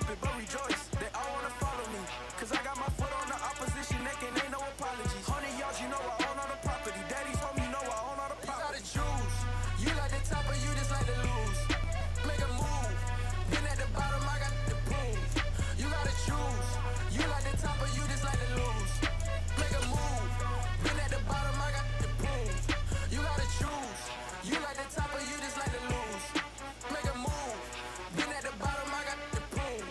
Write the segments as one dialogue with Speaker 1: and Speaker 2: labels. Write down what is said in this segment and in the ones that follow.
Speaker 1: stupid, but rejoice. They all wanna follow me, cause I got my foot on the opposition neck and ain't no apologies. 100 yards, you know I own all the property. Daddy's home, you know I own all the property. You gotta choose. You like the top or you just like to lose. Make a move. Then at the bottom, I got the prove. You gotta choose. You like the top or you just like to lose. Make a move. Then at the bottom, I got the prove. You gotta choose. You like the top or you just like to lose. Make a move. Then at the bottom, I got the prove.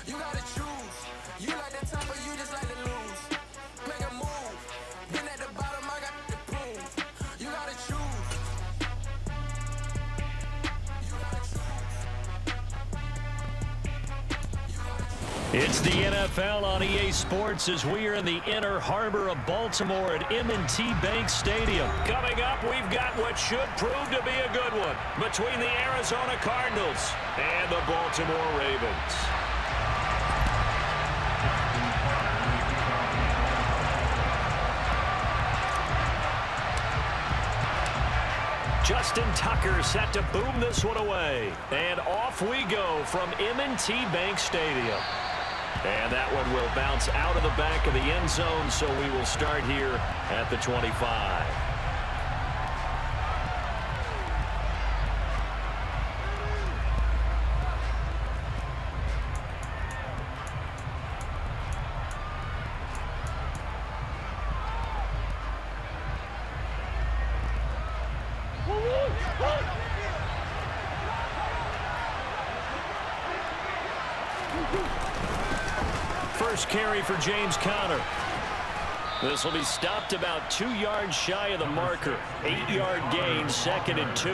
Speaker 1: You gotta choose. You like the top or you just like to lose. Make a move. Then at the bottom, I got the prove. You gotta choose. You gotta choose.
Speaker 2: It's the NFL on EA Sports as we are in the inner harbor of Baltimore at M&T Bank Stadium. Coming up, we've got what should prove to be a good one between the Arizona Cardinals and the Baltimore Ravens. Justin Tucker set to boom this one away. And off we go from M&T Bank Stadium. And that one will bounce out of the back of the end zone, so we will start here at the 25. First carry for James Conner. This will be stopped about 2 yards shy of the marker. 8-yard gain, 2nd and 2.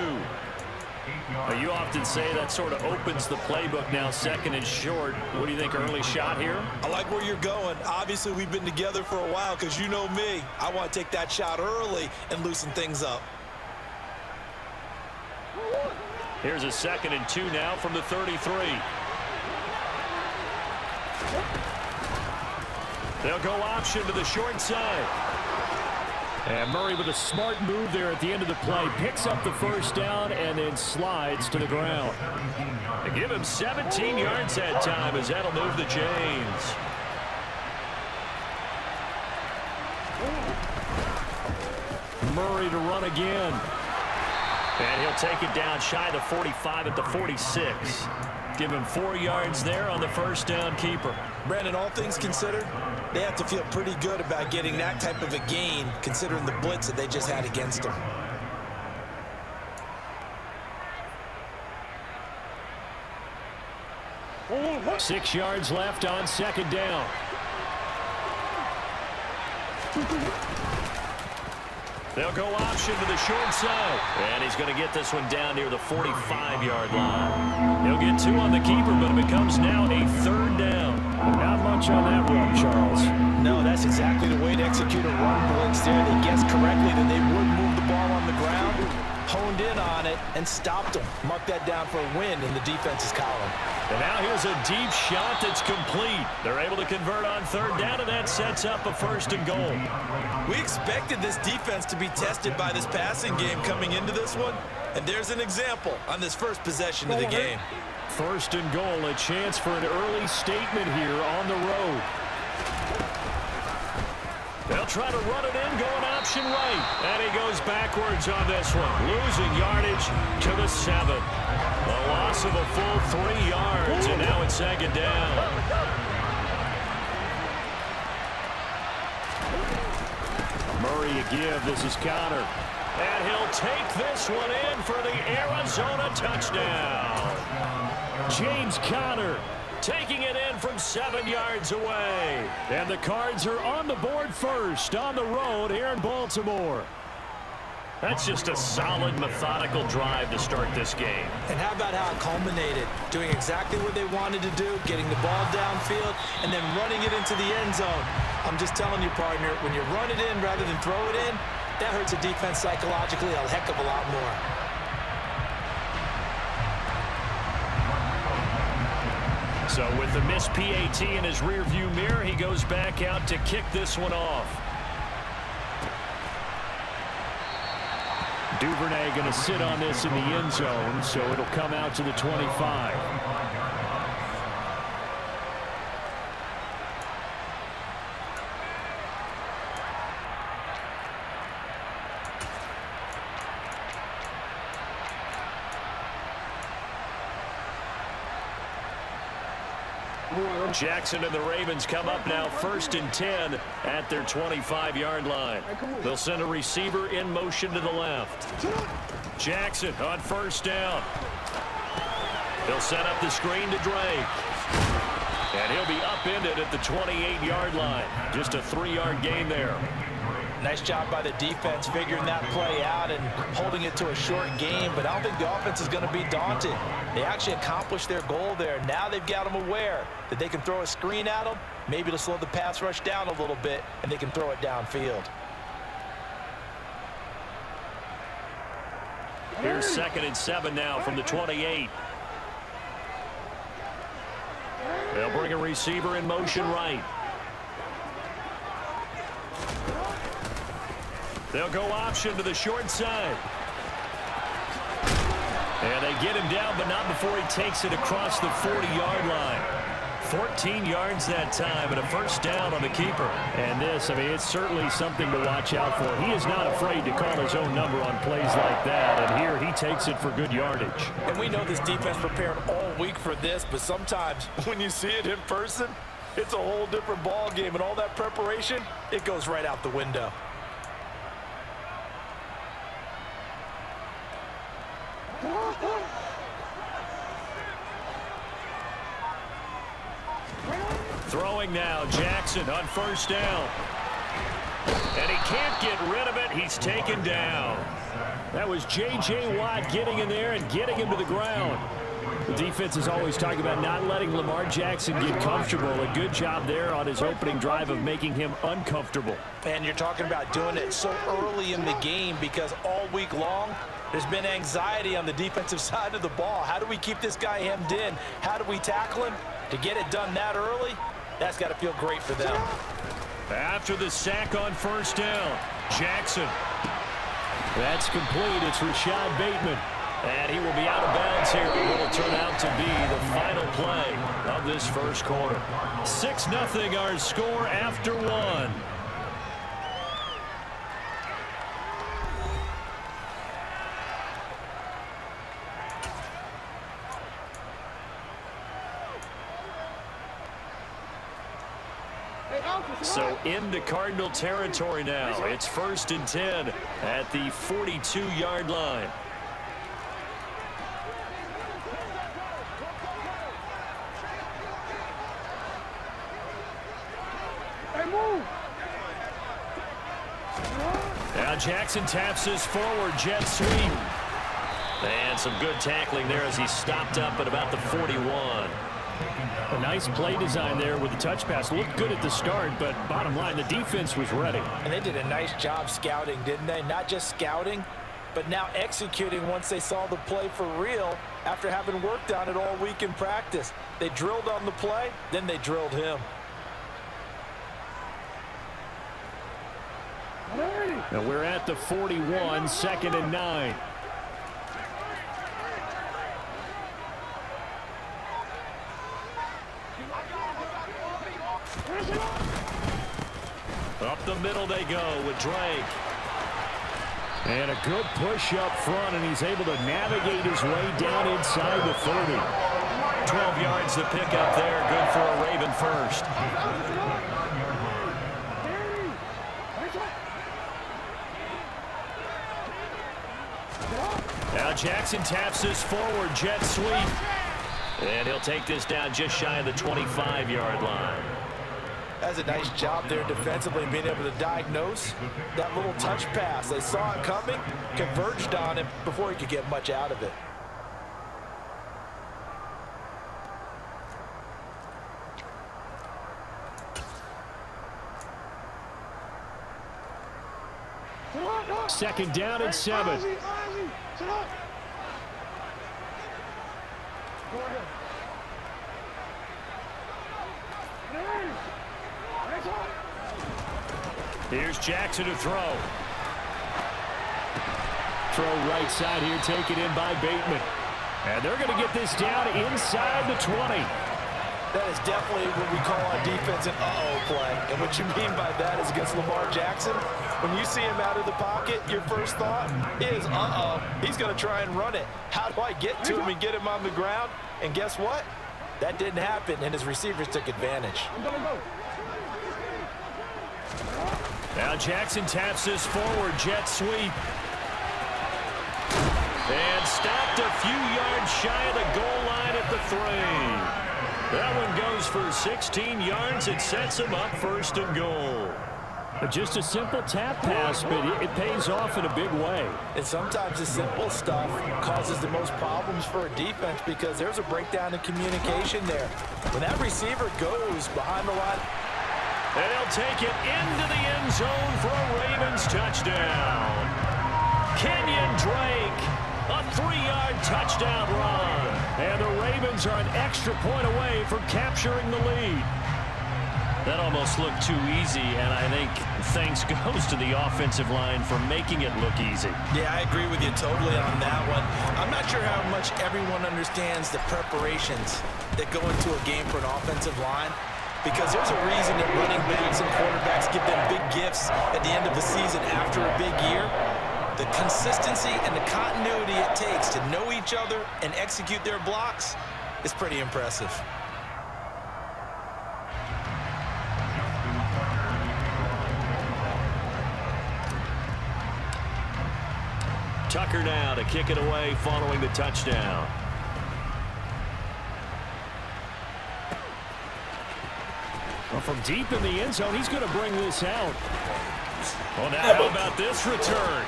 Speaker 2: Now, you often say that sort of opens the playbook now, 2nd and short. What do you think, early shot here?
Speaker 3: I like where you're going. Obviously, we've been together for a while because you know me. I want to take that shot early and loosen things up.
Speaker 2: Here's a 2nd and 2 now from the 33. They'll go option to the short side. And Murray with a smart move there at the end of the play. Picks up the first down and then slides to the ground. They give him 17 yards that time as that'll move the chains. Murray to run again. And he'll take it down shy of the 45 at the 46. Give him 4 yards there on the first down keeper.
Speaker 3: Brandon, all things considered, they have to feel pretty good about getting that type of a gain, considering the blitz that they just had against them.
Speaker 2: Oh, 6 yards left on 2nd down. They'll go option to the short side. And he's going to get this one down near the 45-yard line. He'll get 2 on the keeper, but it becomes now a 3rd down. Not much on that run, Charles.
Speaker 3: No, that's exactly the way to execute a run blitz there. They guessed correctly that they would move the ball on the ground, honed in on it, and stopped them. Mark that down for a win in the defense's column.
Speaker 2: And now here's a deep shot that's complete. They're able to convert on 3rd down, and that sets up a 1st and goal.
Speaker 3: We expected this defense to be tested by this passing game coming into this one, and there's an example on this first possession of the game.
Speaker 2: 1st and goal, a chance for an early statement here on the road. They'll try to run it in, going option right. And he goes backwards on this one, losing yardage to the 7. A loss of a full 3 yards, and now it's 2nd down. Murray a give. This is Conner. And he'll take this one in for the Arizona touchdown. James Conner taking it in from 7 yards away. And the Cards are on the board first on the road here in Baltimore. That's just a solid, methodical drive to start this game.
Speaker 3: And how about how it culminated? Doing exactly what they wanted to do, getting the ball downfield, and then running it into the end zone. I'm just telling you, partner, when you run it in rather than throw it in, that hurts a defense psychologically a heck of a lot more.
Speaker 2: So with the missed PAT in his rearview mirror, he goes back out to kick this one off. Duvernay going to sit on this in the end zone, so it'll come out to the 25. Jackson and the Ravens come up now 1st and 10 at their 25-yard line. They'll send a receiver in motion to the left. Jackson on 1st down. They'll set up the screen to Drake. And he'll be upended at the 28-yard line. Just a 3-yard gain there.
Speaker 3: Nice job by the defense figuring that play out and holding it to a short game, but I don't think the offense is going to be daunted. They actually accomplished their goal there. Now they've got them aware that they can throw a screen at them, maybe to slow the pass rush down a little bit, and they can throw it downfield.
Speaker 2: Here's 2nd and 7 now from the 28. They'll bring a receiver in motion right. They'll go option to the short side. And they get him down, but not before he takes it across the 40-yard line. 14 yards that time and a 1st down on the keeper. And this, I mean, it's certainly something to watch out for. He is not afraid to call his own number on plays like that. And here he takes it for good yardage.
Speaker 3: And we know this defense prepared all week for this, but sometimes when you see it in person, it's a whole different ball game. And all that preparation, it goes right out the window.
Speaker 2: Throwing now, Jackson on 1st down. And he can't get rid of it. He's taken down. That was J.J. Watt getting in there and getting him to the ground. The defense is always talking about not letting Lamar Jackson get comfortable. A good job there on his opening drive of making him uncomfortable.
Speaker 3: And you're talking about doing it so early in the game because all week long, there's been anxiety on the defensive side of the ball. How do we keep this guy hemmed in? How do we tackle him? To get it done that early, that's got to feel great for them.
Speaker 2: After the sack on 1st down, Jackson. That's complete. It's Rashad Bateman. And he will be out of bounds here. It will turn out to be the final play of this 1st quarter. 6-0 our score after 1. So into Cardinal territory now. It's 1st and 10 at the 42-yard line. Now Jackson taps his forward jet sweep. And some good tackling there as he stopped up at about the 41. A nice play design there with the touch pass. Looked good at the start, but bottom line, the defense was ready.
Speaker 3: And they did a nice job scouting, didn't they? Not just scouting, but now executing once they saw the play for real after having worked on it all week in practice. They drilled on the play, then they drilled him.
Speaker 2: Now we're at the 41, 2nd and 9. Up the middle they go with Drake. And a good push up front, and he's able to navigate his way down inside the 30. 12 yards to pick up there. Good for a Raven first. Now Jackson taps this forward jet sweep. And he'll take this down just shy of the 25-yard line.
Speaker 3: That's a nice job there defensively, being able to diagnose that little touch pass. They saw it coming, converged on him before he could get much out of it.
Speaker 2: Second down and 7. Here's Jackson to throw. Throw right side here, taken in by Bateman. And they're going to get this down inside the 20.
Speaker 3: That is definitely what we call on defense an uh-oh play. And what you mean by that is against Lamar Jackson, when you see him out of the pocket, your first thought is, uh-oh, he's going to try and run it. How do I get to him and get him on the ground? And guess what? That didn't happen, and his receivers took advantage.
Speaker 2: Now Jackson taps this forward jet sweep. And stopped a few yards shy of the goal line at the 3. That one goes for 16 yards and sets him up 1st and goal. Just a simple tap pass, but it pays off in a big way.
Speaker 3: And sometimes the simple stuff causes the most problems for a defense because there's a breakdown in communication there. When that receiver goes behind the line,
Speaker 2: and he'll take it into the end zone for a Ravens touchdown. Kenyon Drake, a 3-yard touchdown run. And the Ravens are an extra point away from capturing the lead. That almost looked too easy, and I think thanks goes to the offensive line for making it look easy.
Speaker 3: Yeah, I agree with you totally on that one. I'm not sure how much everyone understands the preparations that go into a game for an offensive line, because there's a reason that running backs and quarterbacks give them big gifts at the end of the season after a big year. The consistency and the continuity it takes to know each other and execute their blocks is pretty impressive.
Speaker 2: Tucker now to kick it away following the touchdown. Well, from deep in the end zone, he's going to bring this out. Well, now how about this return?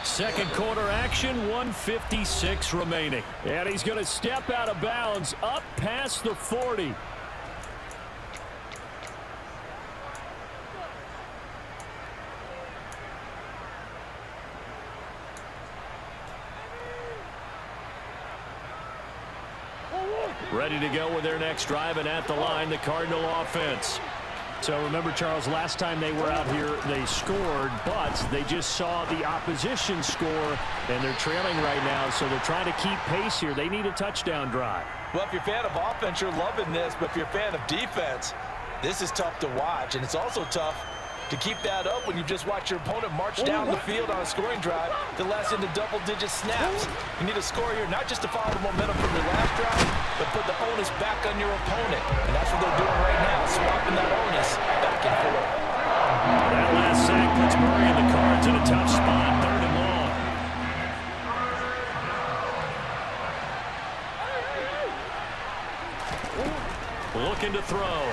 Speaker 2: Second quarter action, 1:56 remaining. And he's going to step out of bounds up past the 40. Ready to go with their next drive, and at the line, the Cardinal offense. So remember, Charles, last time they were out here, they scored, but they just saw the opposition score, and they're trailing right now, so they're trying to keep pace here. They need a touchdown drive.
Speaker 3: Well, if you're a fan of offense, you're loving this, but if you're a fan of defense, this is tough to watch, and it's also tough to keep that up when you just watch your opponent march down the field on a scoring drive that lasts into double-digit snaps. You need a score here, not just to follow the momentum from your last drive, but put the onus back on your opponent. And that's what they're doing right now, swapping that onus back and forth.
Speaker 2: That last sack puts Murray in the cards in a tough spot, 3rd and long. Looking to throw.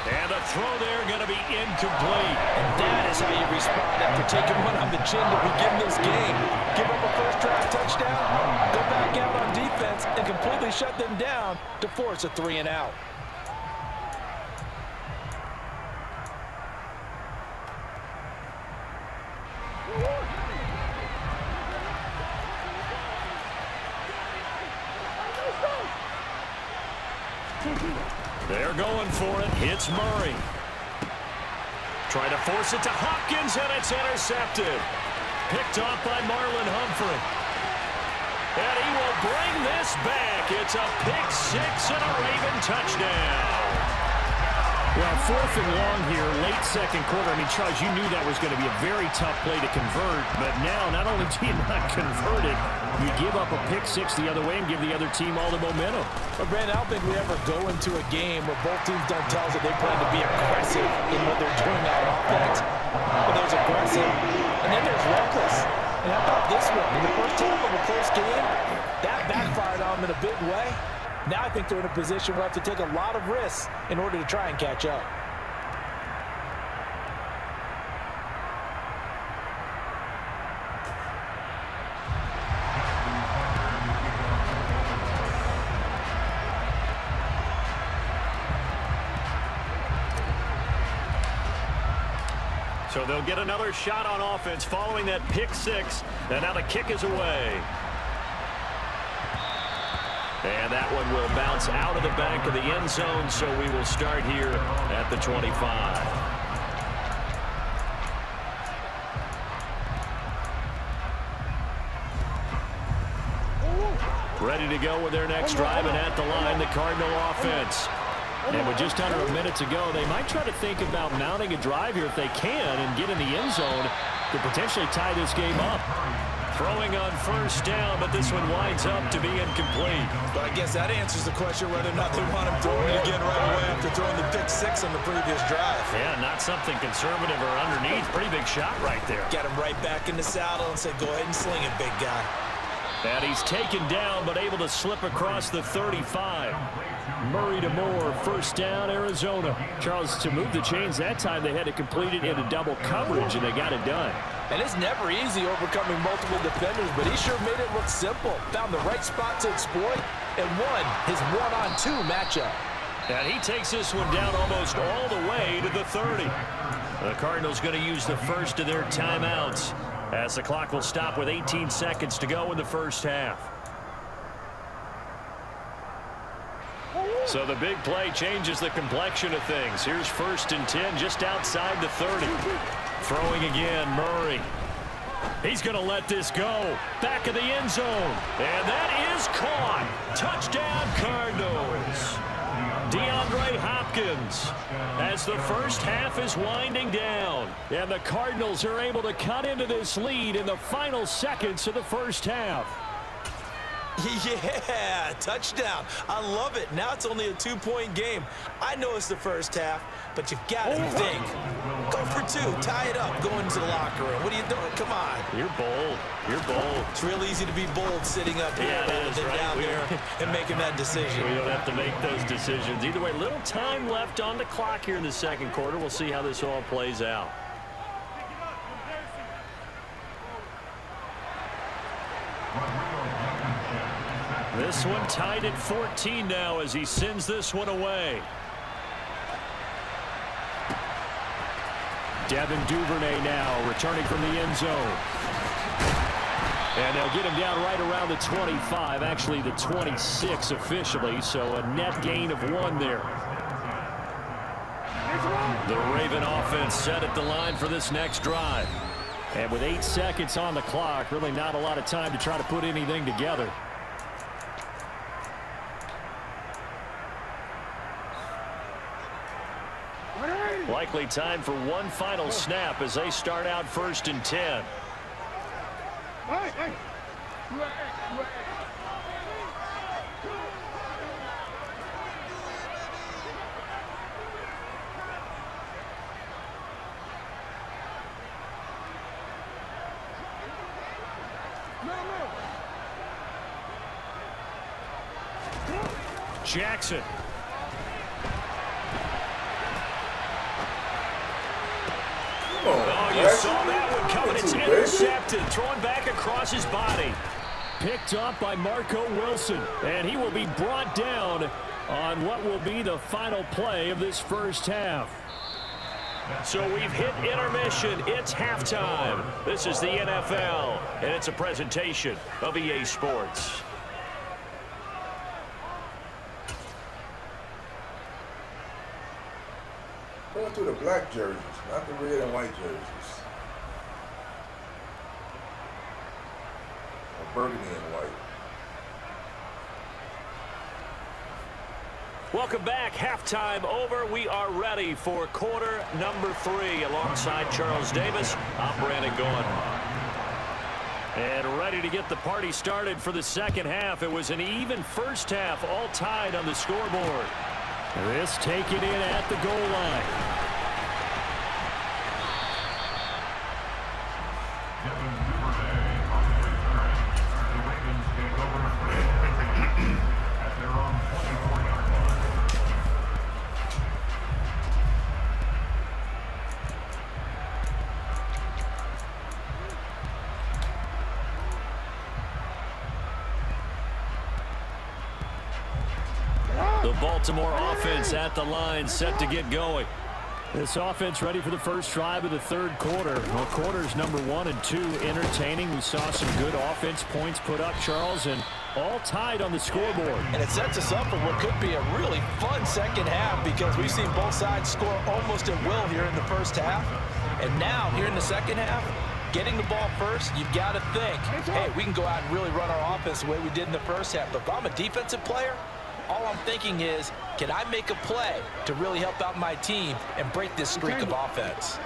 Speaker 2: And the throw there going to be incomplete.
Speaker 3: And that is how you respond after taking one on the chin to begin this game. Give up a first-drive touchdown, go back out on defense, and completely shut them down to force a 3-and-out.
Speaker 2: They're going for it. Hits Murray. Trying to force it to Hopkins, and it's intercepted. Picked off by Marlon Humphrey. And he will bring this back. It's a pick 6 and a Raven touchdown. Well, 4th and long here, late second quarter. I mean, Charles, you knew that was going to be a very tough play to convert. But now, not only do you not convert it, you give up a pick 6 the other way and give the other team all the momentum.
Speaker 3: But, Brandon, I don't think we ever go into a game where both teams don't tell us that they plan to be aggressive in what they're doing on offense. But there's aggressive, and then there's reckless. And how about this one? In the first half of a close game, that backfired on them in a big way. Now I think they're in a position where they have to take a lot of risks in order to try and catch up.
Speaker 2: So they'll get another shot on offense following that pick 6. And now the kick is away. And that one will bounce out of the back of the end zone, so we will start here at the 25. Ready to go with their next drive, and at the line, the Cardinal offense. And with just under a minute to go, they might try to think about mounting a drive here if they can and get in the end zone to potentially tie this game up. Throwing on first down, but this one winds up to be incomplete.
Speaker 3: But I guess that answers the question whether or not they want him throwing it again right away after throwing the pick six on the previous drive.
Speaker 2: Yeah, not something conservative or underneath. Pretty big shot right there.
Speaker 3: Get him right back in the saddle and say, go ahead and sling it, big guy.
Speaker 2: And he's taken down, but able to slip across the 35. Murray to Moore, first down, Arizona. Charles, to move the chains that time, they had to complete it into double coverage, and they got it done.
Speaker 3: And it's never easy overcoming multiple defenders, but he sure made it look simple. Found the right spot to exploit and won his one-on-two matchup.
Speaker 2: And he takes this one down almost all the way to the 30. The Cardinals going to use the first of their timeouts as the clock will stop with 18 seconds to go in the first half. So the big play changes the complexion of things. Here's 1st and 10 just outside the 30. Throwing again, Murray. He's going to let this go. Back of the end zone. And that is caught. Touchdown, Cardinals. DeAndre Hopkins as the first half is winding down. And the Cardinals are able to cut into this lead in the final seconds of the first half.
Speaker 3: Yeah, touchdown. I love it. Now it's only a 2-point game. I know it's the first half, but you've got to think. Go for 2. Tie it up. Go into the locker room. What are you doing? Come on.
Speaker 2: You're bold. You're bold.
Speaker 3: It's real easy to be bold sitting up here rather than down there and making that decision.
Speaker 2: We don't have to make those decisions. Either way, little time left on the clock here in the second quarter. We'll see how this all plays out. This one tied at 14 now as he sends this one away. Devin Duvernay now returning from the end zone. And they'll get him down right around the 25, actually the 26 officially, so a net gain of 1 there. The Raven offense set at the line for this next drive. And with 8 seconds on the clock, really not a lot of time to try to put anything together. Likely time for one final snap as they start out 1st and 10. Jackson. Oh, you saw that one coming. It's intercepted. Thrown back across his body. Picked up by Marco Wilson. And he will be brought down on what will be the final play of this first half. So we've hit intermission. It's halftime. This is the NFL, and it's a presentation of EA Sports.
Speaker 4: Going through the black jerseys, not the red and white jerseys. Or burgundy and white.
Speaker 2: Welcome back. Halftime over. We are ready for quarter number 3. Alongside Charles Davis, I'm Brandon Gaughan. And ready to get the party started for the second half. It was an even first half, all tied on the scoreboard. This taken in at the goal line. The Baltimore offense at the line, set to get going. This offense ready for the first drive of the third quarter. Well, quarters number 1 and 2 entertaining. We saw some good offense points put up, Charles, and all tied on the scoreboard.
Speaker 3: And it sets us up for what could be a really fun second half because we've seen both sides score almost at will here in the first half. And now, here in the second half, getting the ball first, you've got to think, hey, we can go out and really run our offense the way we did in the first half. But if I'm a defensive player, all I'm thinking is, can I make a play to really help out my team and break this streak of offense?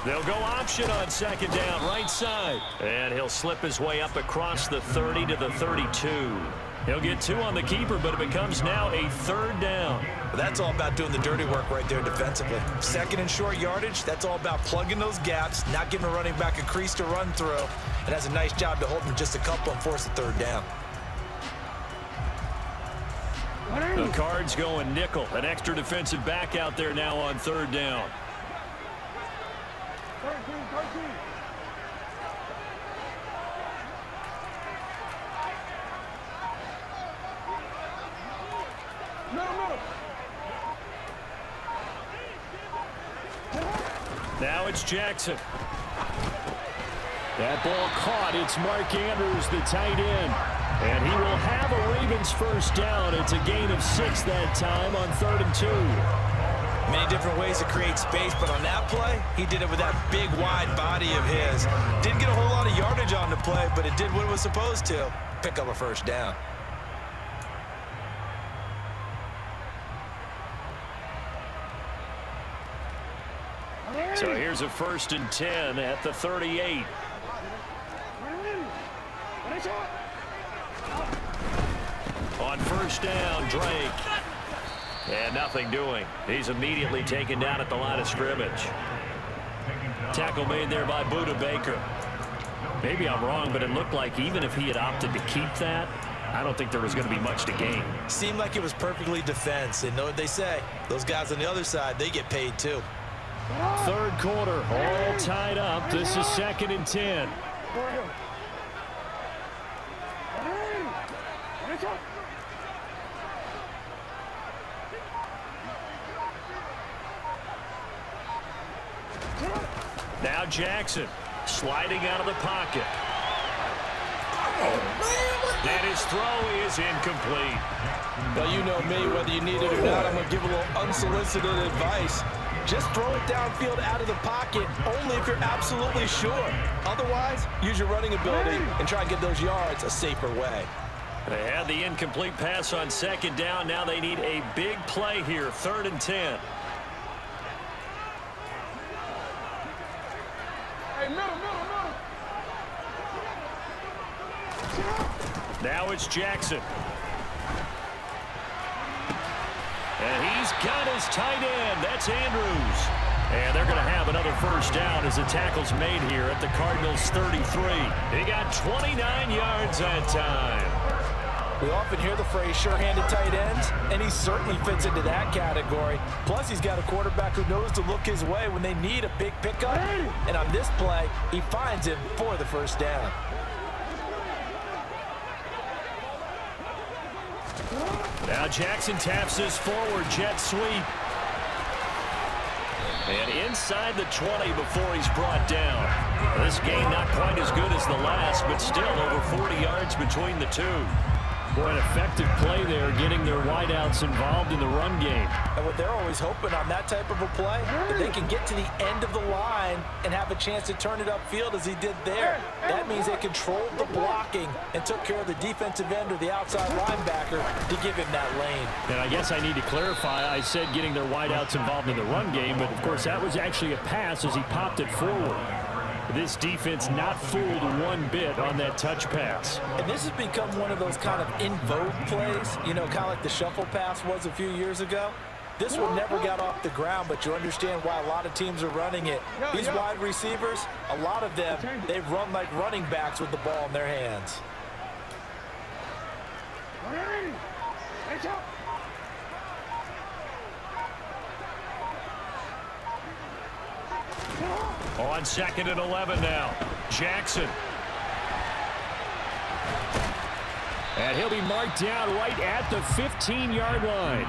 Speaker 2: They'll go option on second down, right side. And he'll slip his way up across the 30 to the 32. He'll get 2 on the keeper, but it becomes now a 3rd down.
Speaker 3: That's all about doing the dirty work right there defensively. Second and short yardage, that's all about plugging those gaps, not giving a running back a crease to run through. And has a nice job to hold him just a couple and force a 3rd down.
Speaker 2: The Cards going nickel. An extra defensive back out there now on 3rd down. Now it's Jackson. That ball caught. It's Mark Andrews, the tight end. And he will have a Ravens 1st down. It's a gain of 6 that time on 3rd and 2.
Speaker 3: Many different ways to create space, but on that play, he did it with that big, wide body of his. Didn't get a whole lot of yardage on the play, but it did what it was supposed to. Pick up a 1st down.
Speaker 2: So here's a 1st and 10 at the 38. On 1st down, Drake. And nothing doing. He's immediately taken down at the line of scrimmage. Tackle made there by Buda Baker. Maybe I'm wrong, but it looked like even if he had opted to keep that, I don't think there was going to be much to gain.
Speaker 3: Seemed like it was perfectly defense. And know what they say? Those guys on the other side, they get paid too.
Speaker 2: 3rd quarter, all tied up. This is 2nd and 10. Now Jackson sliding out of the pocket. And his throw is incomplete.
Speaker 3: Well, you know me, whether you need it or not, I'm going to give a little unsolicited advice. Just throw it downfield out of the pocket, only if you're absolutely sure. Otherwise, use your running ability and try and get those yards a safer way.
Speaker 2: They had the incomplete pass on 2nd down. Now they need a big play here, 3rd and 10. Now it's Jackson. And he's got his tight end. That's Andrews. And they're going to have another 1st down as the tackle's made here at the Cardinals' 33. He got 29 yards that time.
Speaker 3: We often hear the phrase sure-handed tight ends, and he certainly fits into that category. Plus, he's got a quarterback who knows to look his way when they need a big pickup. And on this play, he finds him for the 1st down.
Speaker 2: Now Jackson taps this forward jet sweep. And inside the 20 before he's brought down. This game not quite as good as the last, but still over 40 yards between the two. Boy, an effective play there, getting their wideouts involved in the run game.
Speaker 3: And what they're always hoping on that type of a play, that they can get to the end of the line and have a chance to turn it upfield as he did there. That means they controlled the blocking and took care of the defensive end or the outside linebacker to give him that lane.
Speaker 2: And I guess I need to clarify, I said getting their wideouts involved in the run game, but of course that was actually a pass as he popped it forward. This defense not fooled one bit on that touch pass.
Speaker 3: And this has become one of those kind of in vogue plays, you know, kind of like the shuffle pass was a few years ago. This one never got off the ground, but you understand why a lot of teams are running it. These wide receivers, a lot of them, they run like running backs with the ball in their hands.
Speaker 2: On 2nd and 11 now. Jackson. And he'll be marked down right at the 15-yard line.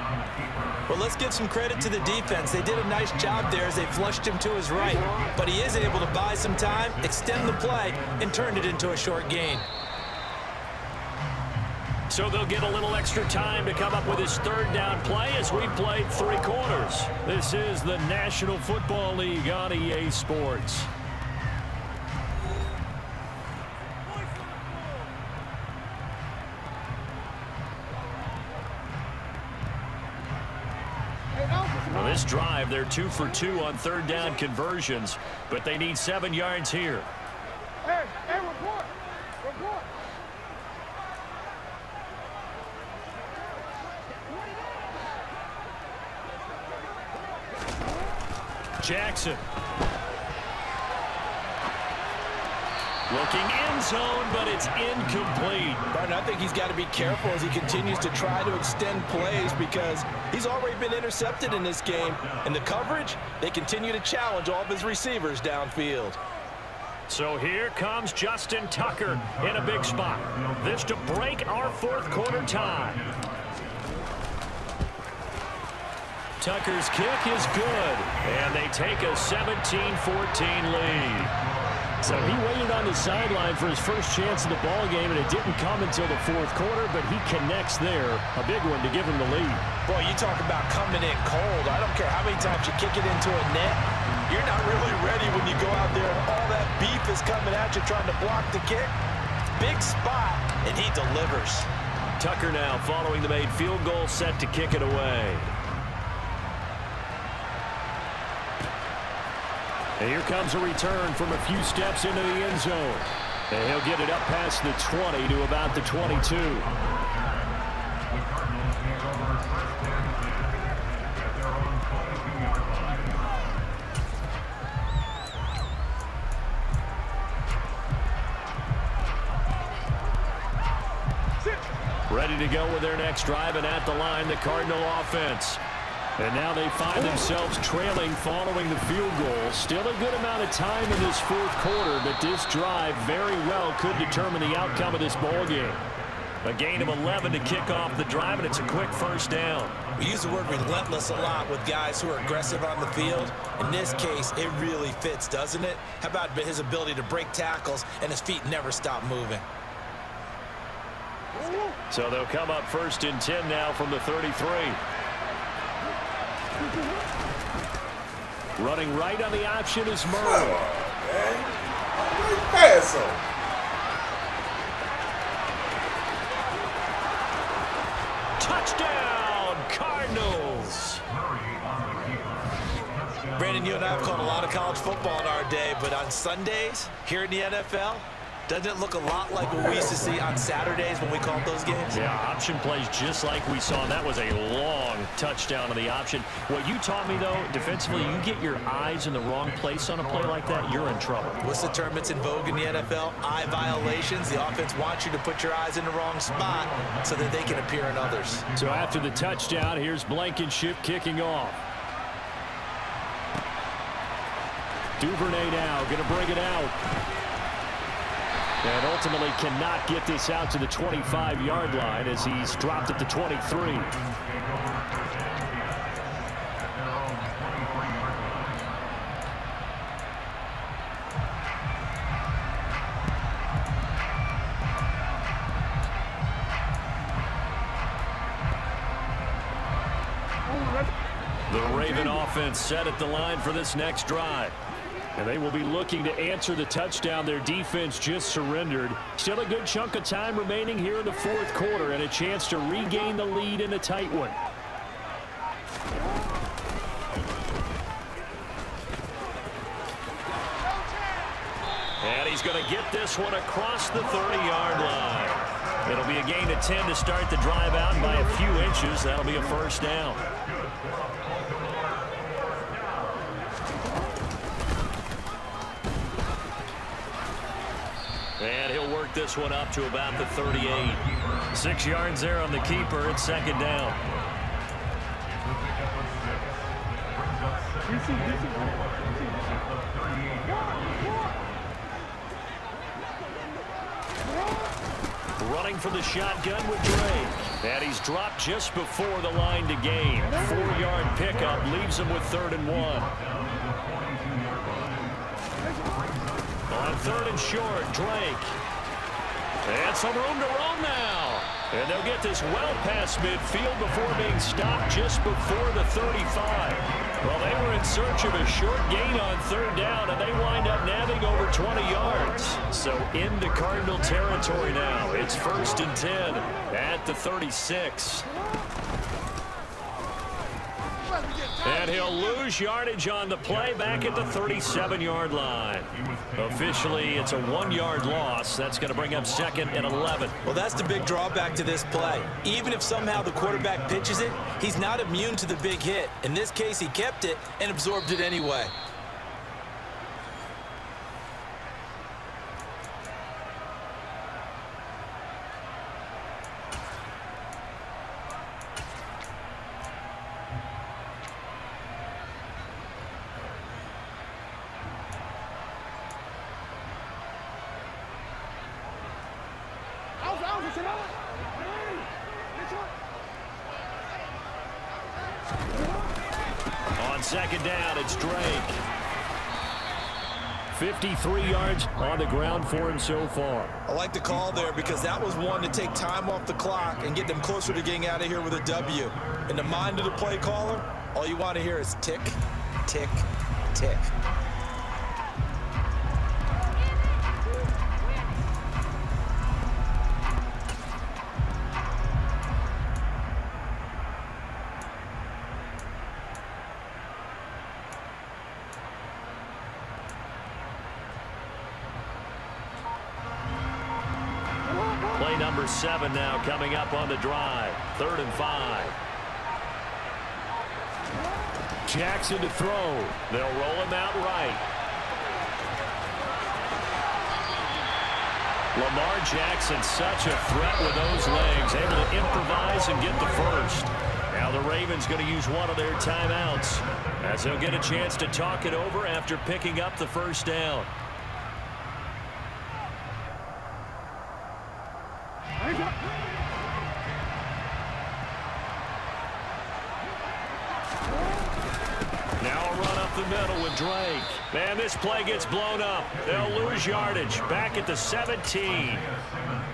Speaker 3: Well, let's give some credit to the defense. They did a nice job there as they flushed him to his right. But he is able to buy some time, extend the play, and turn it into a short gain.
Speaker 2: So they'll get a little extra time to come up with his 3rd down play as we played 3 quarters. This is the National Football League on EA Sports. Well, this this drive, they're 2 for 2 on third down conversions, but they need 7 yards here.
Speaker 5: Hey, report.
Speaker 2: Jackson. Looking end zone, but it's incomplete.
Speaker 3: Barton, I think he's got to be careful as he continues to try to extend plays because he's already been intercepted in this game. And the coverage, they continue to challenge all of his receivers downfield.
Speaker 2: So here comes Justin Tucker in a big spot. This to break our fourth quarter tie. Tucker's kick is good, and they take a 17-14 lead. So he waited on the sideline for his first chance of the ball game, and it didn't come until the fourth quarter, but he connects there. A big one to give him the lead.
Speaker 3: Boy, you talk about coming in cold. I don't care how many times you kick it into a net. You're not really ready when you go out there and all that beef is coming at you trying to block the kick. Big spot, and he delivers.
Speaker 2: Tucker now following the made field goal, set to kick it away. And here comes a return from a few steps into the end zone. And he'll get it up past the 20 to about the 22. Ready to go with their next drive, and at the line, the Cardinal offense. And now they find themselves trailing following the field goal. Still a good amount of time in this fourth quarter, but this drive very well could determine the outcome of this ball game. A gain of 11 to kick off the drive, and it's a quick first down.
Speaker 3: We use the word relentless a lot with guys who are aggressive on the field. In this case, it really fits, doesn't it? How about his ability to break tackles and his feet never stop moving?
Speaker 2: So they'll come up first and 10 now from the 33. Running right on the option is Murray.
Speaker 4: Come on, man. Why you pass on?
Speaker 2: Touchdown, Cardinals.
Speaker 3: Brandon, you and I have called a lot of college football in our day, but on Sundays, here in the NFL, doesn't it look a lot like what we used to see on Saturdays when we called those games?
Speaker 2: Yeah, option plays just like we saw, and that was a long touchdown on the option. What you taught me, though, defensively, you get your eyes in the wrong place on a play like that, you're in trouble.
Speaker 3: What's the term that's in vogue in the NFL? Eye violations. The offense wants you to put your eyes in the wrong spot so that they can appear in others.
Speaker 2: So after the touchdown, here's Blankenship kicking off. Duvernay now going to bring it out. And ultimately cannot get this out to the 25-yard line as he's dropped at the 23. The Raven offense set at the line for this next drive. And they will be looking to answer the touchdown their defense just surrendered. Still a good chunk of time remaining here in the fourth quarter and a chance to regain the lead in a tight one. And he's going to get this one across the 30-yard line. It'll be a gain of 10 to start the drive out, and by a few inches, that'll be a first down. And he'll work this one up to about the 38. 6 yards there on the keeper. It's second down. Running for the shotgun with Drake. And he's dropped just before the line to gain. 4-yard pickup leaves him with 3rd and 1. On 3rd and short, Drake. And some room to roam now. And they'll get this well past midfield before being stopped just before the 35. Well, they were in search of a short gain on 3rd down, and they wind up nabbing over 20 yards. So into Cardinal territory now. It's 1st and 10 at the 36. And he'll lose yardage on the play back at the 37-yard line. Officially, it's a 1-yard loss. That's going to bring up 2nd and 11.
Speaker 3: Well, that's the big drawback to this play. Even if somehow the quarterback pitches it, he's not immune to the big hit. In this case, he kept it and absorbed it anyway.
Speaker 2: On 2nd down, it's Drake. 53 yards on the ground for him so far.
Speaker 3: I like the call there because that was one to take time off the clock and get them closer to getting out of here with a W. In the mind of the play caller, all you want to hear is tick, tick, tick.
Speaker 2: Play number 7 now coming up on the drive. 3rd and 5. Jackson to throw. They'll roll him out right. Lamar Jackson, such a threat with those legs, able to improvise and get the first. Now the Ravens going to use one of their timeouts as they'll get a chance to talk it over after picking up the first down. Now a run up the middle with Drake. Man, this play gets blown up. They'll lose yardage. Back at the 17.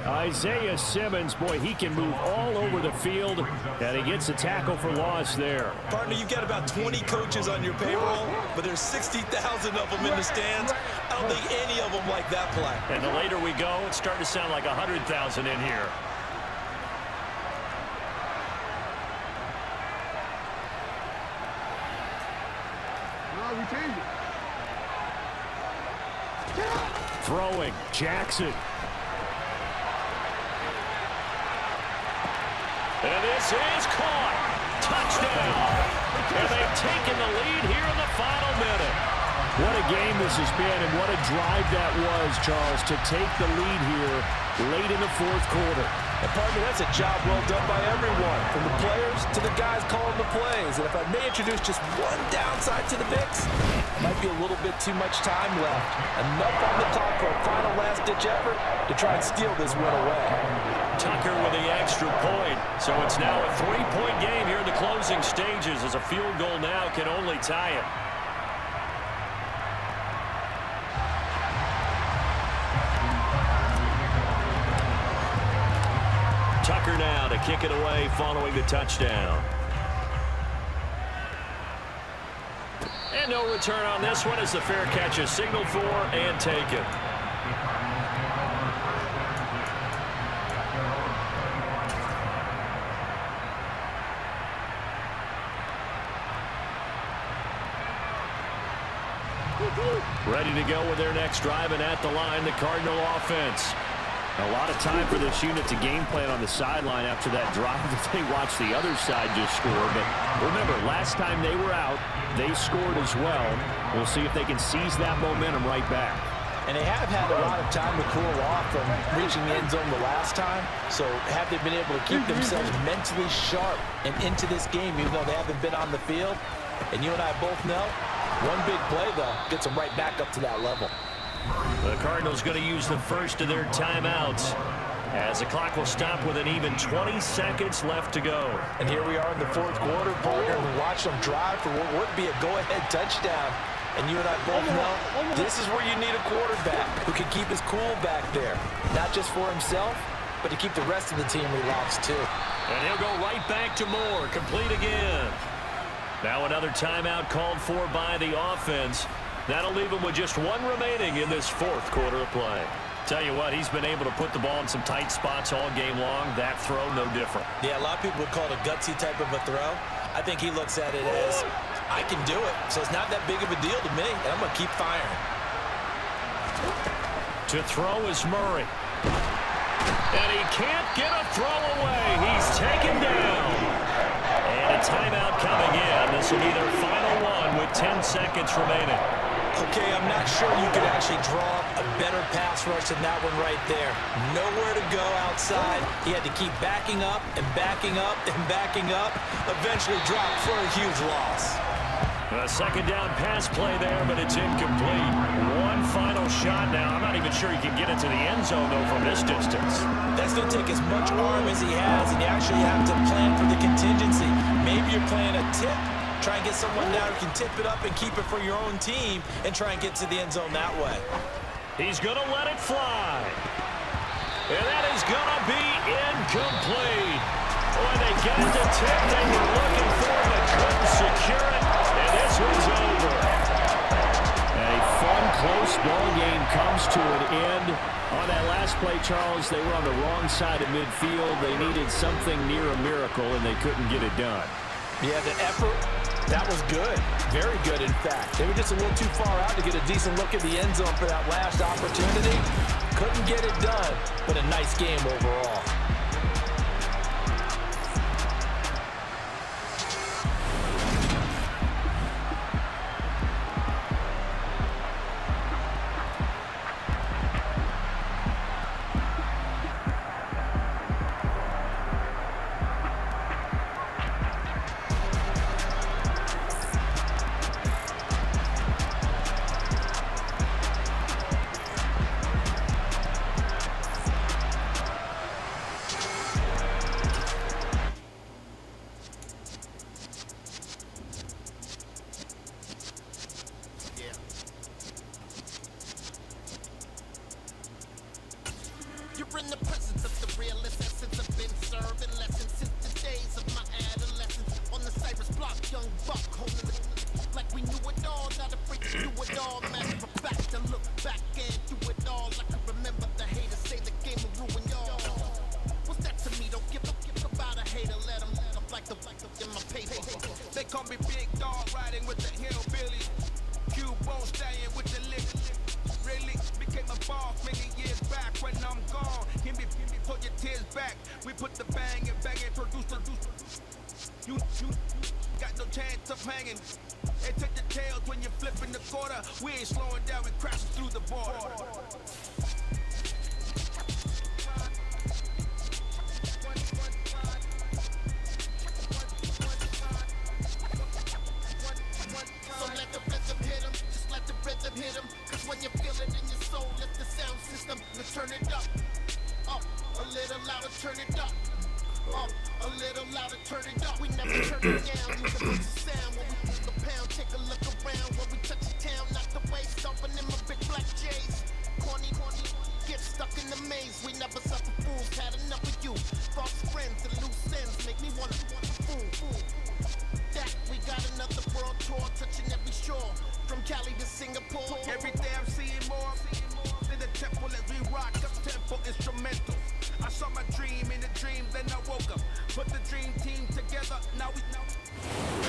Speaker 2: Isaiah Simmons, boy, he can move all over the field, and he gets a tackle for loss there.
Speaker 3: Partner, you've got about 20 coaches on your payroll, but there's 60,000 of them in the stands. I don't think any of them like that play.
Speaker 2: And the later we go, it's starting to sound like 100,000 in here. Throwing, Jackson. And this is caught. Touchdown. And they've taken the lead here in the final minute. What a game this has been, and what a drive that was, Charles, to take the lead here late in the 4th quarter.
Speaker 3: And partner, that's a job well done by everyone, from the players to the guys calling the plays. And if I may introduce just one downside to the Vicks, might be a little bit too much time left. Enough on the clock for a final last-ditch effort to try and steal this win away.
Speaker 2: Tucker with the extra point. So it's now a 3-point game here in the closing stages, as a field goal now can only tie it. Tucker now to kick it away following the touchdown. And no return on this one as the fair catch is signaled for and taken. Ready to go with their next drive, and at the line, the Cardinal offense. A lot of time for this unit to game plan on the sideline after that drive that they watched the other side just score. But remember, last time they were out, they scored as well. We'll see if they can seize that momentum right back.
Speaker 3: And they have had a lot of time to cool off from reaching the end zone the last time. So have they been able to keep themselves mentally sharp and into this game, even though they haven't been on the field? And you and I both know, one big play, though, gets them right back up to that level.
Speaker 2: The Cardinals going to use the first of their timeouts as the clock will stop with an even 20 seconds left to go.
Speaker 3: And here we are in the 4th quarter, partner, and we watch them drive for what would be a go-ahead touchdown. And you and I both know this is where you need a quarterback who can keep his cool back there. Not just for himself, but to keep the rest of the team relaxed too.
Speaker 2: And he'll go right back to Moore, complete again. Now another timeout called for by the offense. That'll leave him with just one remaining in this 4th quarter of play. Tell you what, he's been able to put the ball in some tight spots all game long. That throw, no different.
Speaker 3: Yeah, a lot of people would call it a gutsy type of a throw. I think he looks at it as, I can do it, so it's not that big of a deal to me, and I'm going to keep firing.
Speaker 2: To throw is Murray. And he can't get a throw away. He's taken down. And a timeout coming in. This will be their final one with 10 seconds remaining.
Speaker 3: Okay, I'm not sure you could actually draw a better pass rush than that one right there. Nowhere to go outside. He had to keep backing up and backing up and backing up. Eventually dropped for a huge loss.
Speaker 2: A second down pass play there, but it's incomplete. One final shot now. I'm not even sure he can get into the end zone, though, from this distance.
Speaker 3: That's going to take as much arm as he has, and you actually have to plan for the contingency. Maybe you're playing a tip. Try and get someone down who can tip it up and keep it for your own team and try and get to the end zone that way.
Speaker 2: He's going to let it fly. And that is going to be incomplete. When they got the tip they were looking for, but couldn't secure it. And this one's over. A fun, close ball game comes to an end. On that last play, Charles, they were on the wrong side of midfield. They needed something near a miracle, and they couldn't get it done.
Speaker 3: Yeah, the effort, that was good. Very good, in fact. They were just a little too far out to get a decent look at the end zone for that last opportunity. Couldn't get it done, but a nice game overall.
Speaker 6: You're in the presence of the realest essence. I've been serving lessons since the days of my adolescence. On the Cyrus block, young buck holding it like we knew it all. Not afraid to do it all. Matter of fact, to look back and do it all. I can remember the haters say the game will ruin y'all. What's that to me? Don't give about a hater. Let them like the in my paper.
Speaker 1: They call me Big Dog, riding with the hillbillies. Q-Bone staying with the lick. Really became a boss many years back. When I'm gone, give me pull your tears back. We put the bang and produce. You got no chance of hanging. They take the tails when you're flipping the quarter. We ain't slowing down, we crashing through the border.
Speaker 6: So let the rhythm hit 'em, just let the rhythm hit 'em. Cause when you feel it in your soul, let the sound system, let's turn it up. A little louder, turn it up. A little louder, turn it up. We never turn it down, use the boost sound. When we pull the pound, take a look around. When we touch the town, knock the waves, stomping in my big black J's. Corny, get stuck in the maze. We never suffer fools, had enough of you. False friends and loose ends make me wanna fool. That we got another world tour, touching every shore. From Cali to Singapore.
Speaker 1: Every day I'm seeing more in the temple as we rock up tempo instrumental. I saw my dream in the dream, then I woke up. Put the dream team together, now we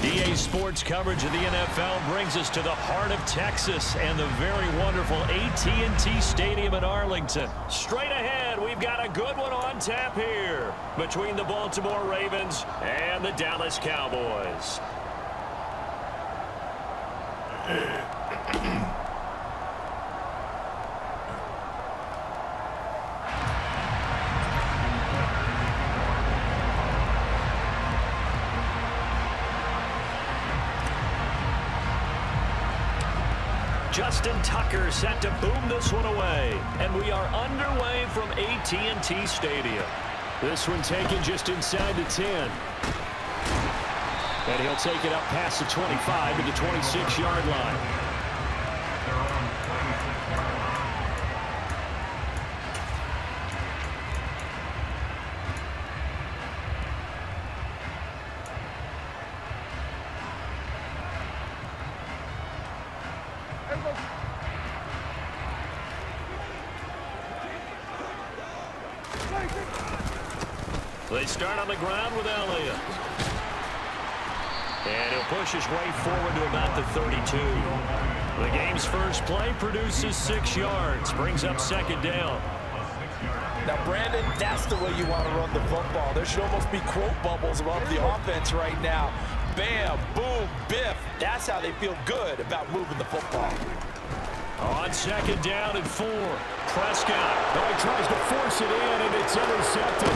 Speaker 2: EA Sports coverage of the NFL brings us to the heart of Texas and the very wonderful AT&T Stadium in Arlington. Straight ahead, we've got a good one on tap here between the Baltimore Ravens and the Dallas Cowboys. Justin Tucker set to boom this one away. And we are underway from AT&T Stadium. This one taken just inside the 10. And he'll take it up past the 25 to the 26-yard line. They start on the ground with Elliott. And he'll push his way forward to about the 32. The game's first play produces 6 yards, brings up second down.
Speaker 3: Now, Brandon, that's the way you want to run the football. There should almost be quote bubbles above the offense right now. Bam, boom, biff. That's how they feel good about moving the football.
Speaker 2: On second down and 4, Prescott. Oh, he tries to force it in, and it's intercepted.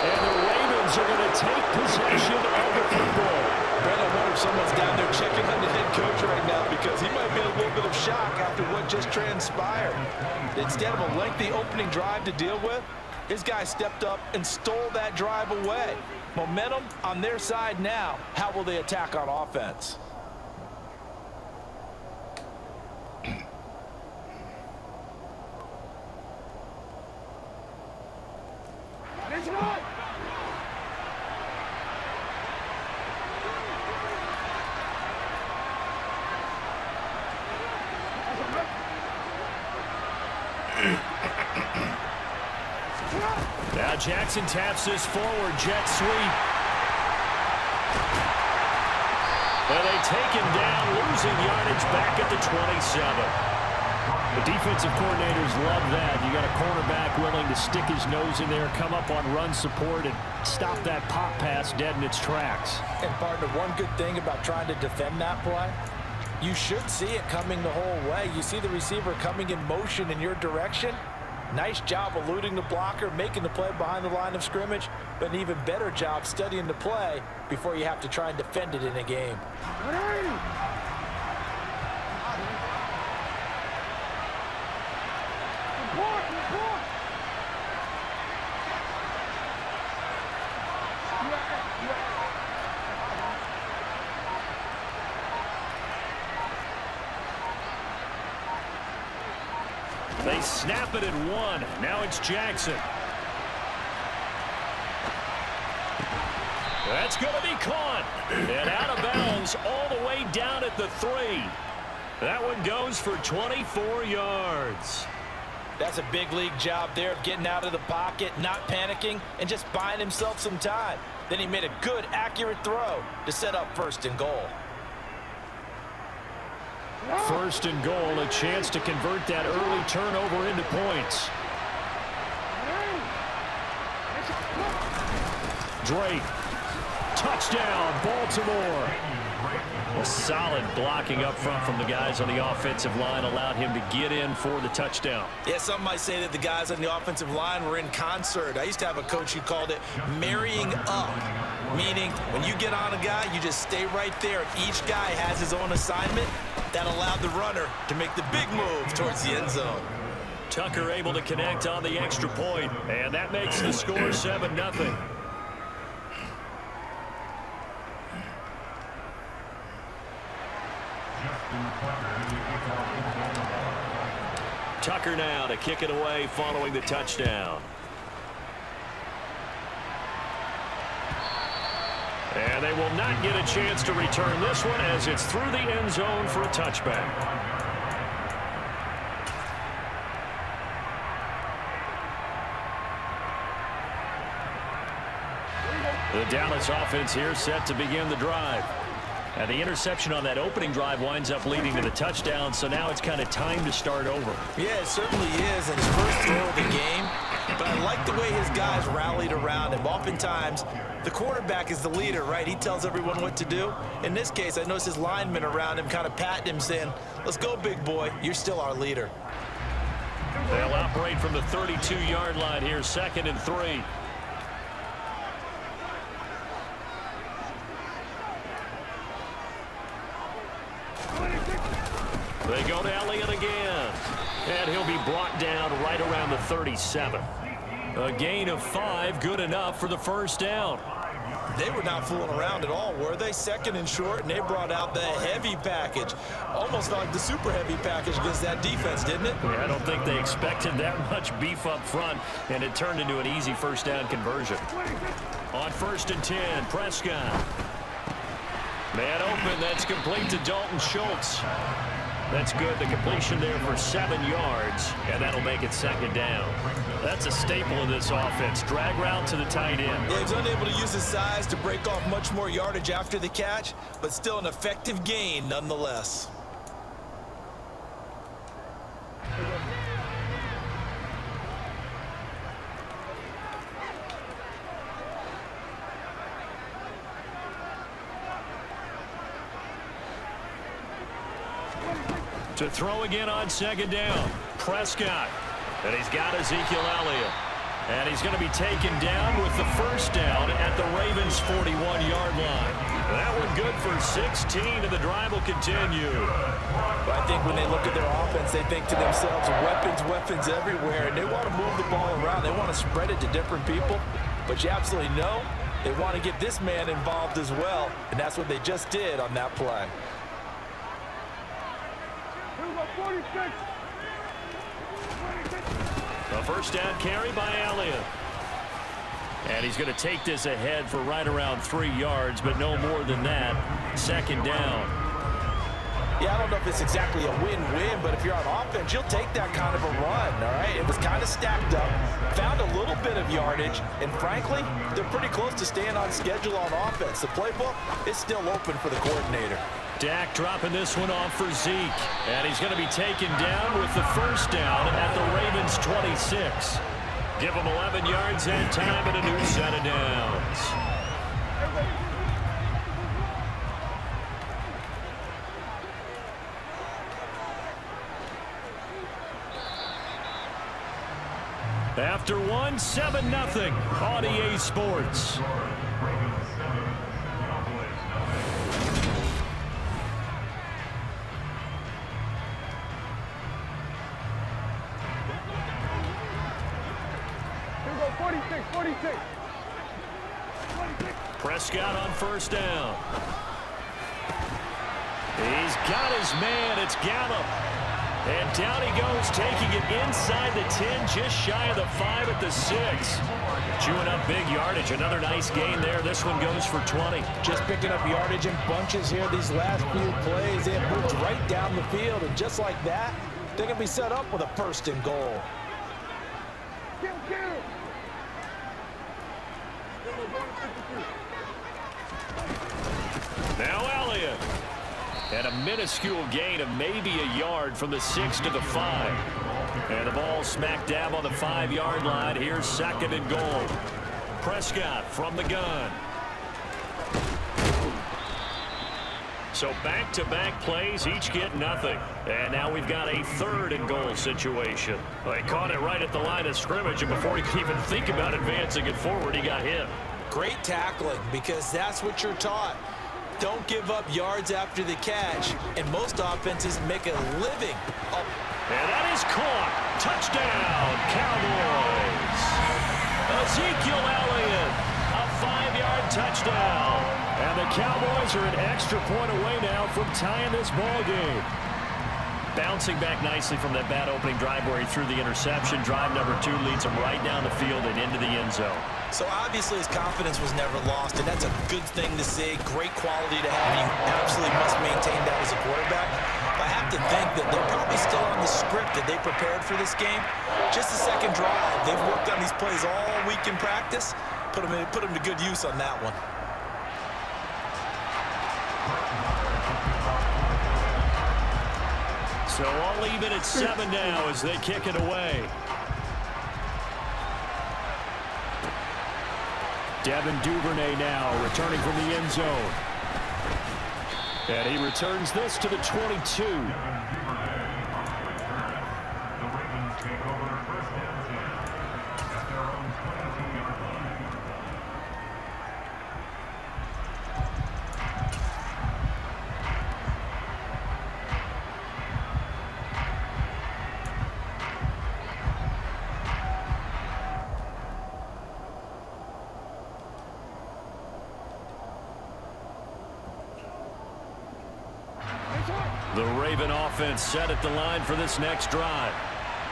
Speaker 2: And the Ravens are going to take possession of the football.
Speaker 3: Brandon, I wonder if someone's down there checking on the head coach right now because he might be in a little bit of shock after what just transpired. Instead of a lengthy opening drive to deal with, his guy stepped up and stole that drive away. Momentum on their side now. How will they attack on offense?
Speaker 2: Now Jackson taps this forward, jet sweep. And they take him down, losing yardage back at the 27. The defensive coordinators love that. You got a cornerback willing to stick his nose in there, come up on run support, and stop that pop pass dead in its tracks.
Speaker 3: And partner, one good thing about trying to defend that play, you should see it coming the whole way. You see the receiver coming in motion in your direction. Nice job eluding the blocker, making the play behind the line of scrimmage, but an even better job studying the play before you have to try and defend it in a game.
Speaker 2: They snap it at 1. Now it's Jackson. That's going to be caught. And out of bounds all the way down at the 3. That one goes for 24 yards.
Speaker 3: That's a big league job there of getting out of the pocket, not panicking, and just buying himself some time. Then he made a good, accurate throw to set up 1st and goal.
Speaker 2: 1st and goal, a chance to convert that early turnover into points. Drake, touchdown, Baltimore. A solid blocking up front from the guys on the offensive line allowed him to get in for the touchdown.
Speaker 3: Yeah, some might say that the guys on the offensive line were in concert. I used to have a coach who called it marrying up, meaning when you get on a guy, you just stay right there. Each guy has his own assignment. That allowed the runner to make the big move towards the end zone.
Speaker 2: Tucker able to connect on the extra point, and that makes the score 7-0. Tucker now to kick it away following the touchdown. And they will not get a chance to return this one as it's through the end zone for a touchback. The Dallas offense here set to begin the drive. And the interception on that opening drive winds up leading to the touchdown, so now it's kind of time to start over.
Speaker 3: Yeah, it certainly is, and his first throw of the game. But I like the way his guys rallied around him. Oftentimes, the quarterback is the leader, right? He tells everyone what to do. In this case, I noticed his linemen around him kind of patting him, saying, let's go, big boy. You're still our leader.
Speaker 2: They'll operate from the 32-yard line here, 2nd and 3. They go to Elliott again. And he'll be brought down right around the 37. A gain of 5, good enough for the first down.
Speaker 3: They were not fooling around at all, were they? 2nd and short, and they brought out the heavy package. Almost like the super heavy package against that defense, didn't it?
Speaker 2: Yeah, I don't think they expected that much beef up front, and it turned into an easy first down conversion. On 1st and 10, Prescott. Man open, that's complete to Dalton Schultz. That's good, the completion there for 7 yards, and that'll make it 2nd down. That's a staple of this offense. Drag route to the tight end.
Speaker 3: Yeah, he's unable to use his size to break off much more yardage after the catch, but still an effective gain nonetheless.
Speaker 2: To throw again on second down. Prescott. And he's got Ezekiel Elliott. And he's going to be taken down with the first down at the Ravens' 41-yard line. That one good for 16, and the drive will continue.
Speaker 3: But I think when they look at their offense, they think to themselves, weapons everywhere, and they want to move the ball around. They want to spread it to different people. But you absolutely know they want to get this man involved as well, and that's what they just did on that play.
Speaker 5: 46.
Speaker 2: A first down carry by Elliott. And he's going to take this ahead for right around 3 yards, but no more than that. Second down.
Speaker 3: Yeah, I don't know if it's exactly a win-win, but if you're on offense, you'll take that kind of a run, all right? It was kind of stacked up, found a little bit of yardage, and frankly, they're pretty close to staying on schedule on offense. The playbook is still open for the coordinator.
Speaker 2: Dak dropping this one off for Zeke. And he's going to be taken down with the first down at the Ravens' 26. Give him 11 yards and time and a new set of downs. After one, 7-0 on EA Sports. Prescott on first down. He's got his man. It's Gallup. And down he goes, taking it inside the 10, just shy of the 5 at the 6. Chewing up big yardage. Another nice gain there. This one goes for 20.
Speaker 3: Just picking up yardage in bunches here these last few plays. They have moved right down the field, and just like that, they're going to be set up with a first and goal.
Speaker 2: Now Elliott. And a minuscule gain of maybe a yard from the 6 to the 5. And the ball smack dab on the 5-yard line. Here's second and goal. Prescott from the gun. So back-to-back plays, each get nothing. And now we've got a third and goal situation. Well, he caught it right at the line of scrimmage, and before he could even think about advancing it forward, he got hit.
Speaker 3: Great tackling, because that's what you're taught. Don't give up yards after the catch, and most offenses make a living.
Speaker 2: And that is caught. Touchdown, Cowboys. Ezekiel Elliott, a 5-yard touchdown. And the Cowboys are an extra point away now from tying this ball game. Bouncing back nicely from that bad opening drive where he threw the interception. Drive number 2 leads him right down the field and into the end zone.
Speaker 3: So obviously his confidence was never lost, and that's a good thing to see. Great quality to have. You absolutely must maintain that as a quarterback. But I have to think that they're probably still on the script that they prepared for this game. Just the second drive. They've worked on these plays all week in practice. Put them to good use on that one.
Speaker 2: So all even at 7 now as they kick it away. Devin Duvernay now returning from the end zone. And he returns this to the 22. The Raven offense set at the line for this next drive.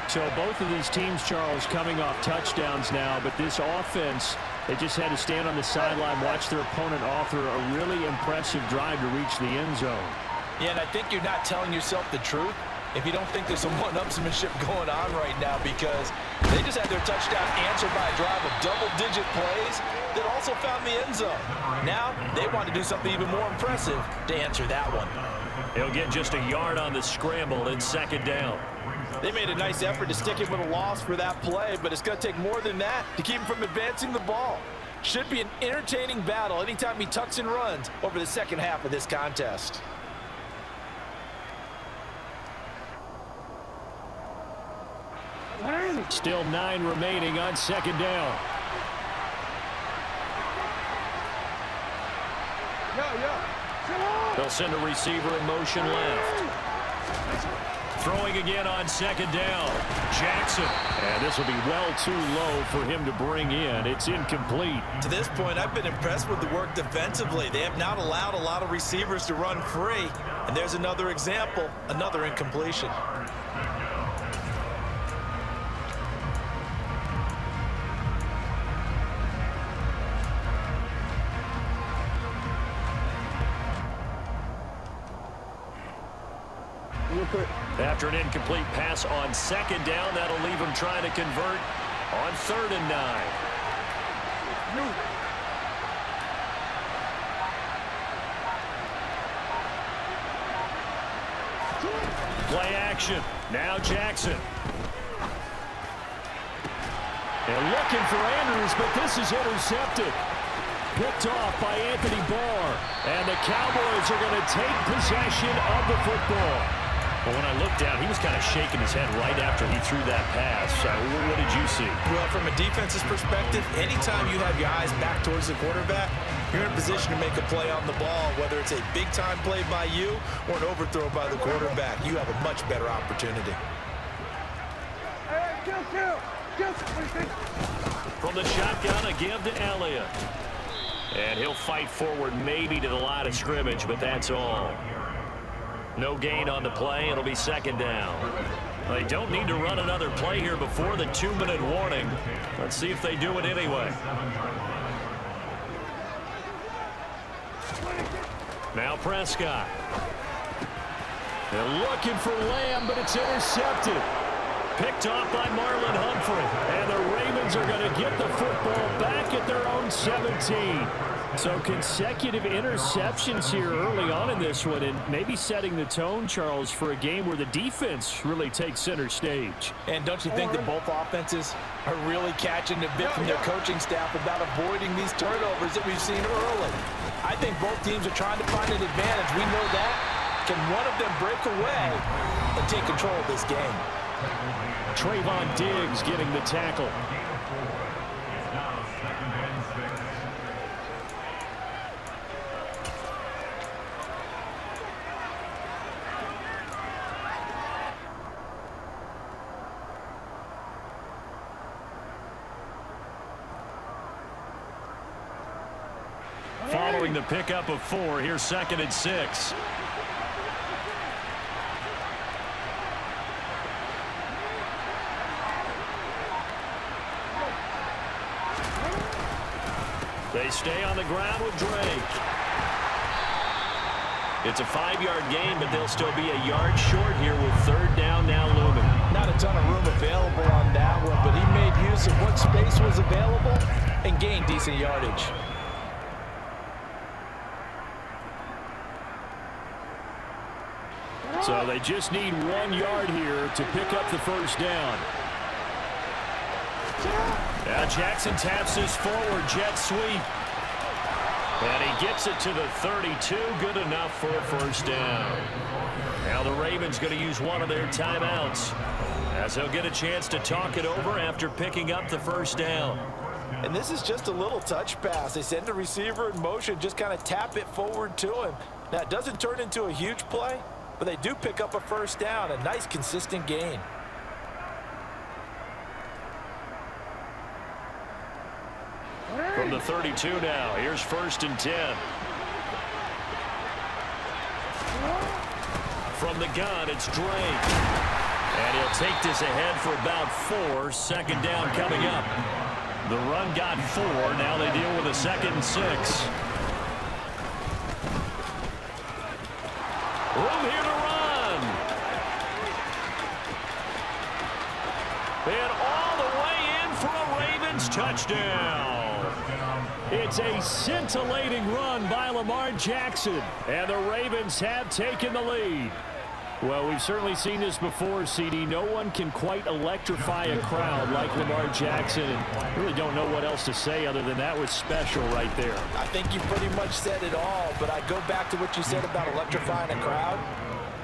Speaker 2: So both of these teams, Charles, coming off touchdowns now, but this offense, they just had to stand on the sideline, watch their opponent author a really impressive drive to reach the end zone.
Speaker 3: Yeah, and I think you're not telling yourself the truth if you don't think there's some one-upsmanship going on right now, because They just had their touchdown answered by a drive of double-digit plays that also found the end zone. Now they want to do something even more impressive to answer that one.
Speaker 2: He'll get just a yard on the scramble in second down.
Speaker 3: They made a nice effort to stick him with a loss for that play, but it's going to take more than that to keep him from advancing the ball. Should be an entertaining battle anytime he tucks and runs over the second half of this contest.
Speaker 2: Still 9 remaining on second down. They'll send a receiver in motion left. Throwing again on second down. Jackson. And this will be well too low for him to bring in. It's incomplete.
Speaker 3: To this point, I've been impressed with the work defensively. They have not allowed a lot of receivers to run free. And there's another example, another incompletion.
Speaker 2: After an incomplete pass on second down, that'll leave him trying to convert on 3rd and 9. Play action. Now Jackson. And looking for Andrews, but this is intercepted. Picked off by Anthony Barr. And the Cowboys are going to take possession of the football. Well, when I looked down, he was kind of shaking his head right after he threw that pass. What did you see?
Speaker 3: Well, from a defense's perspective, anytime you have your eyes back towards the quarterback, you're in a position to make a play on the ball, whether it's a big-time play by you or an overthrow by the quarterback. You have a much better opportunity.
Speaker 2: From the shotgun, a give to Elliott. And he'll fight forward maybe to the line of scrimmage, but that's all. No gain on the play. It'll be second down. They don't need to run another play here before the 2-minute warning. Let's see if they do it anyway. Now Prescott. They're looking for Lamb, but it's intercepted. Picked off by Marlon Humphrey. And the Ravens are going to get the football back at their own 17. So consecutive interceptions here early on in this one, and maybe setting the tone, Charles, for a game where the defense really takes center stage.
Speaker 3: And don't you think that both offenses are really catching a bit from their coaching staff about avoiding these turnovers that we've seen early? I think both teams are trying to find an advantage. We know that. Can one of them break away and take control of this game?
Speaker 2: Trayvon Diggs getting the tackle. Following the pickup of 4, here's 2nd and 6. They stay on the ground with Drake. It's a 5-yard gain, but they'll still be a yard short here with 3rd down now looming.
Speaker 3: Not a ton of room available on that one, but he made use of what space was available and gained decent yardage.
Speaker 2: So they just need 1 yard here to pick up the 1st down. Now Jackson taps this forward jet sweep. And he gets it to the 32. Good enough for a 1st down. Now the Ravens going to use one of their timeouts, as they'll get a chance to talk it over after picking up the 1st down.
Speaker 3: And this is just a little touch pass. They send the receiver in motion, just kind of tap it forward to him. Now it doesn't turn into a huge play, but they do pick up a 1st down, a nice consistent gain.
Speaker 2: From the 32 now, here's 1st and 10. From the gun, it's Drake. And he'll take this ahead for about 4. 2nd down coming up. The run got 4. Now they deal with a 2nd and 6. Room here to run. And all the touchdown. It's a scintillating run by Lamar Jackson, and the Ravens have taken the lead. Well, we've certainly seen this before, CD. No one can quite electrify a crowd like Lamar Jackson, and really don't know what else to say other than that was special right there.
Speaker 3: I think you pretty much said it all, but I go back to what you said about electrifying a crowd.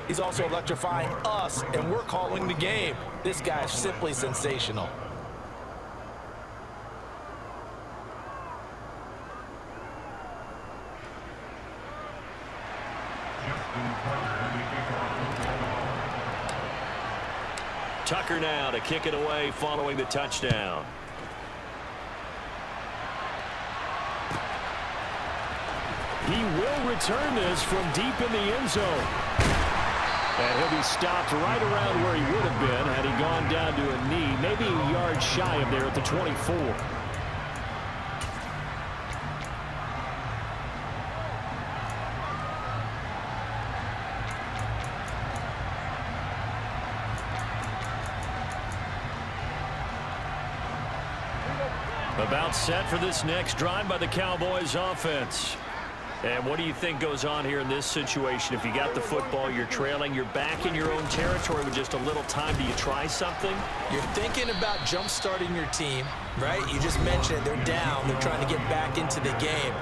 Speaker 3: He's also electrifying us, and we're calling the game. This guy is simply sensational.
Speaker 2: Tucker now to kick it away following the touchdown. He will return this from deep in the end zone. And he'll be stopped right around where he would have been had he gone down to a knee, maybe a yard shy of there at the 24. About set for this next drive by the Cowboys offense. And what do you think goes on here in this situation? If you got the football, you're trailing, you're back in your own territory with just a little time. Do you try something?
Speaker 3: You're thinking about jump-starting your team, right? You just mentioned it. They're down. They're trying to get back into the game.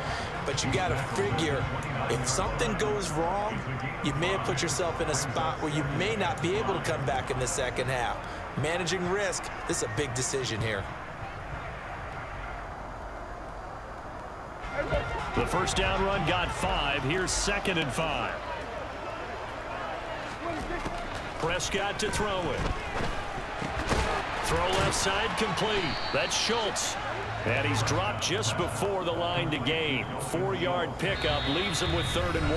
Speaker 3: But you got to figure, if something goes wrong, you may have put yourself in a spot where you may not be able to come back in the second half. Managing risk, this is a big decision here.
Speaker 2: The first down run got 5. Here's 2nd and 5. Prescott to throw it. Throw left side complete. That's Schultz. And he's dropped just before the line to gain. 4-yard pickup leaves him with 3rd and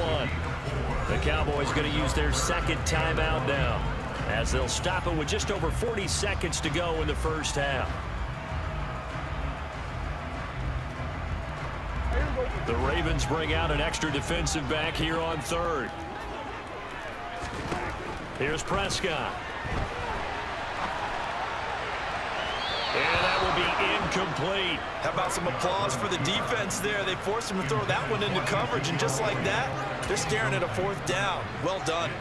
Speaker 2: 1. The Cowboys going to use their second timeout now, as they'll stop it with just over 40 seconds to go in the first half. The Ravens bring out an extra defensive back here on 3rd. Here's Prescott. And that will be incomplete.
Speaker 3: How about some applause for the defense there? They forced him to throw that one into coverage, and just like that, they're staring at a 4th down. Well done.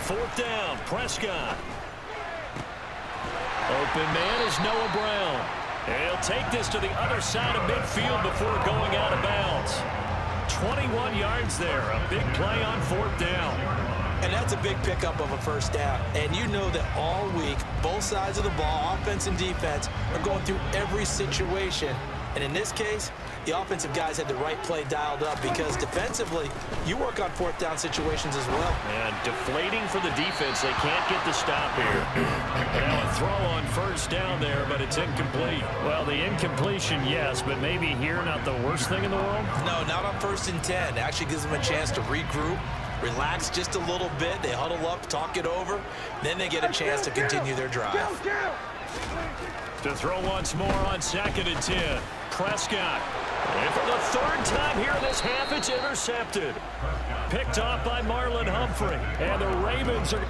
Speaker 2: Fourth down, Prescott. Open man is Noah Brown. And he'll take this to the other side of midfield before going out of bounds. 21 yards there, a big play on 4th down.
Speaker 3: And that's a big pickup of a first down. And you know that all week, both sides of the ball, offense and defense, are going through every situation. And in this case, the offensive guys had the right play dialed up, because defensively, you work on 4th down situations as well.
Speaker 2: And deflating for the defense. They can't get the stop here. Now a throw on 1st down there, but it's incomplete. Well, the incompletion, yes, but maybe here not the worst thing in the world?
Speaker 3: No, not on 1st and 10. It actually gives them a chance to regroup, relax just a little bit. They huddle up, talk it over. Then they get a chance to continue their drive.
Speaker 2: To throw once more on 2nd and 10. Prescott. And for the 3rd time here in this half, it's intercepted. Picked off by Marlon Humphrey. And the Ravens are